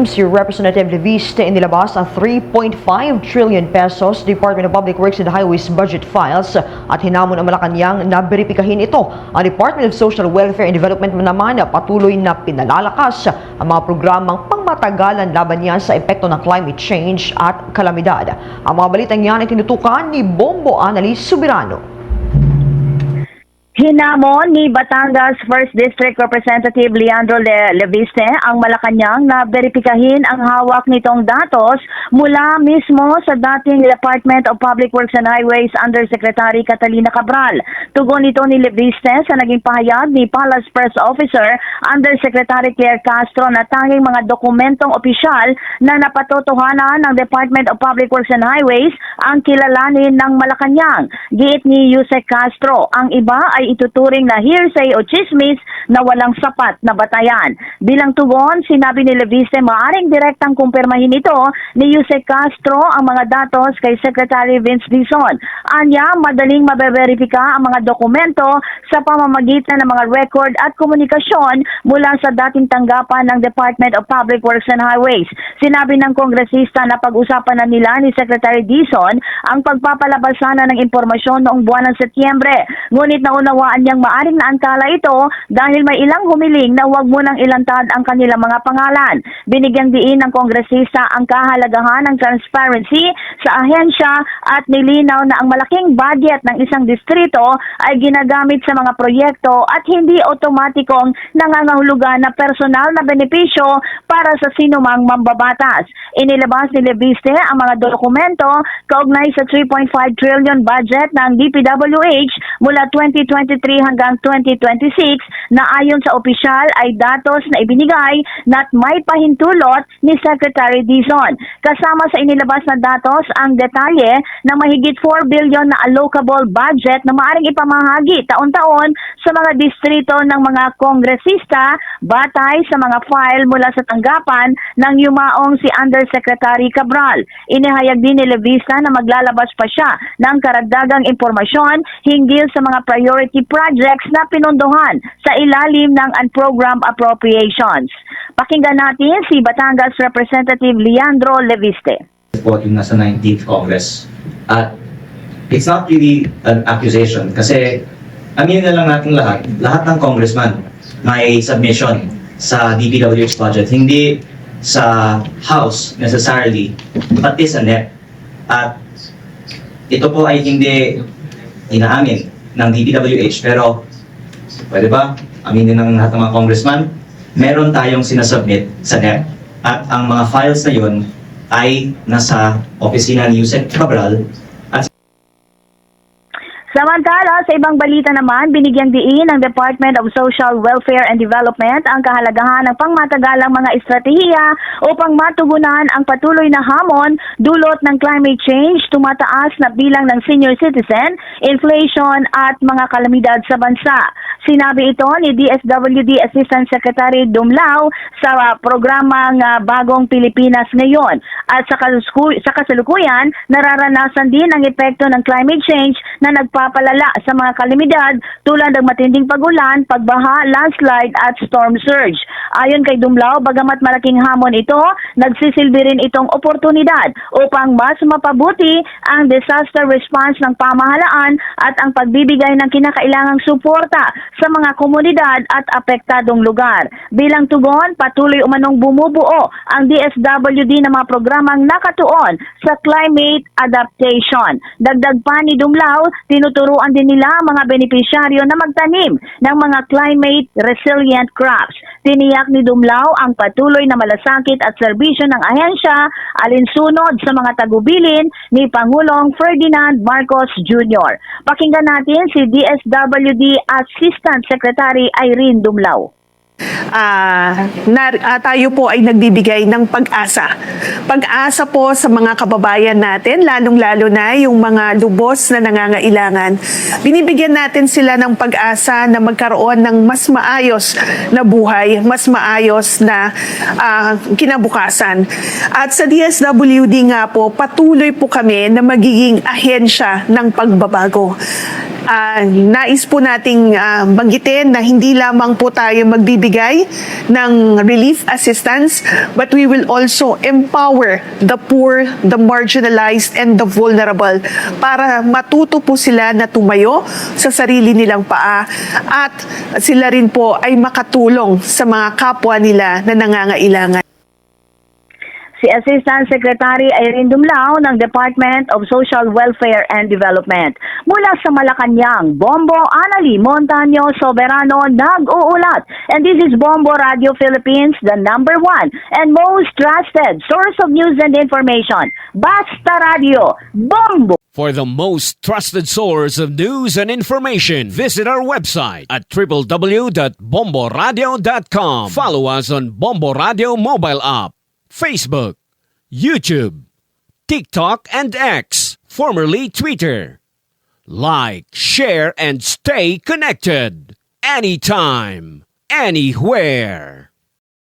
Si Representative Leviste inilabas ang 3.5 trillion pesos Department of Public Works and Highways budget files at hinamon ang Malacanang na beripikahin ito. Ang Department of Social Welfare and Development naman patuloy na pinalalakas ang mga programang pangmatagalan laban niya sa epekto ng climate change at kalamidad. Ang mga balitang yan ay tinutukan ni Bombo Annalise Subirano. Hinamon ni Batangas 1st District Representative Leandro Leviste ang Malacanang na beripikahin ang hawak nitong datos mula mismo sa dating Department of Public Works and Highways Undersecretary Catalina Cabral. Tugon ito ni Leviste sa naging pahayag ni Palace Press Officer Undersecretary Claire Castro na tanging mga dokumentong opisyal na napatotohanan ng Department of Public Works and Highways ang kilalanin ng Malacanang. Giit ni Yusek Castro, ang iba ay ituturing na hearsay o chismis na walang sapat na batayan. Bilang tugon, sinabi ni Leviste maaring direktang kumpirmahin ito ni Yusek Castro ang mga datos kay Secretary Vince Dizon. Anya, madaling mabeberipika ang mga dokumento sa pamamagitan ng mga record at komunikasyon mula sa dating tanggapan ng Department of Public Works and Highways. Sinabi ng kongresista na pag-usapan na nila ni Secretary Dizon ang pagpapalabas sana ng impormasyon noong buwan ng Setyembre. Ngunit naunawaan niyang maaring naantala ito dahil may ilang humiling na huwag munang ilantad ang kanilang mga pangalan. Binigyang diin ng kongresista ang kahalagahan ng transparency sa ahensya at nilinaw na ang malaking budget ng isang distrito ay ginagamit sa mga proyekto at hindi otomatikong nangangahulugan na personal na benepisyo para sa sinumang mambabatas. Inilabas ni Leviste ang mga dokumento kaugnay sa 3.5 trillion budget ng DPWH mula 2023 hanggang 2026 na ayon sa opisyal ay datos na ibinigay na may pahintulot ni Secretary Dizon. Kasama sa inilabas na datos ang detalye ng mahigit 4 billion na allocable budget na maaaring ipamahagi taon-taon sa mga distrito ng mga kongresista batay sa mga file mula sa tanggapan ng yumaong si Undersecretary Cabral. Inihayag din ni Levista na maglalabas pa siya ng karagdagang impormasyon hinggil sa mga priority projects na pinondohan sa ilalim ng unprogrammed appropriations. Pakinggan natin si Batangas Representative Leandro Leviste. Report yung nasa 19th Congress. At it's not really an accusation kasi aminin na lang natin lahat ng congressman may submission sa DPWH budget, hindi sa House necessarily, pati sa NEP. At ito po ay hindi inaamin ng DPWH, pero pwede ba aminin ng lahat ng mga congressman, meron tayong sinasubmit sa NEP at ang mga files na yun ay nasa opisina ni Yusek Cabral. Samantala, sa ibang balita naman, binigyang diin ng Department of Social Welfare and Development ang kahalagahan ng pangmatagalang mga estratehiya upang matugunan ang patuloy na hamon dulot ng climate change, tumataas na bilang ng senior citizen, inflation at mga kalamidad sa bansa. Sinabi ito ni DSWD Assistant Secretary Dumlao sa programang Bagong Pilipinas Ngayon. At sa kasalukuyan, nararanasan din ang epekto ng climate change na nagpapalala sa mga kalamidad tulad ng matinding pagulan, pagbaha, landslide at storm surge. Ayon kay Dumlao, bagamat malaking hamon ito, nagsisilbi rin itong oportunidad upang mas mapabuti ang disaster response ng pamahalaan at ang pagbibigay ng kinakailangang suporta sa mga komunidad at apektadong lugar. Bilang tugon, patuloy umanong bumubuo ang DSWD ng mga programang nakatuon sa climate adaptation. Dagdag pa ni Dumlao, tinuturuan din nila mga benepisyaryo na magtanim ng mga climate resilient crops. Tiniyak ni Dumlao ang patuloy na malasakit at serbisyo ng ahensya alinsunod sa mga tagubilin ni Pangulong Ferdinand Marcos Jr. Pakinggan natin si DSWD Assistant Secretary Irene Dumlao. Tayo po ay nagbibigay ng pag-asa. Pag-asa po sa mga kababayan natin, lalong-lalo na yung mga lubos na nangangailangan. Binibigyan natin sila ng pag-asa na magkaroon ng mas maayos na buhay, mas maayos na kinabukasan. At sa DSWD nga po, patuloy po kami na magiging ahensya ng pagbabago. Nais po nating banggitin na hindi lamang po tayo magbibigay magbibigay ng relief assistance, but we will also empower the poor, the marginalized, and the vulnerable para matuto po sila na tumayo sa sarili nilang paa at sila rin po ay makatulong sa mga kapwa nila na nangangailangan. Si Assistant Secretary Irene Dumlao ng Department of Social Welfare and Development. Mula sa Malacanang, Bombo Anali Montaño Soberano nag-uulat. And this is Bombo Radio Philippines, the #1 and most trusted source of news and information. Basta Radio, Bombo! For the most trusted source of news and information, visit our website at www.bomboradio.com. Follow us on Bombo Radio mobile app, Facebook, YouTube, TikTok, and X, formerly Twitter. Like, share, and stay connected. Anytime, anywhere.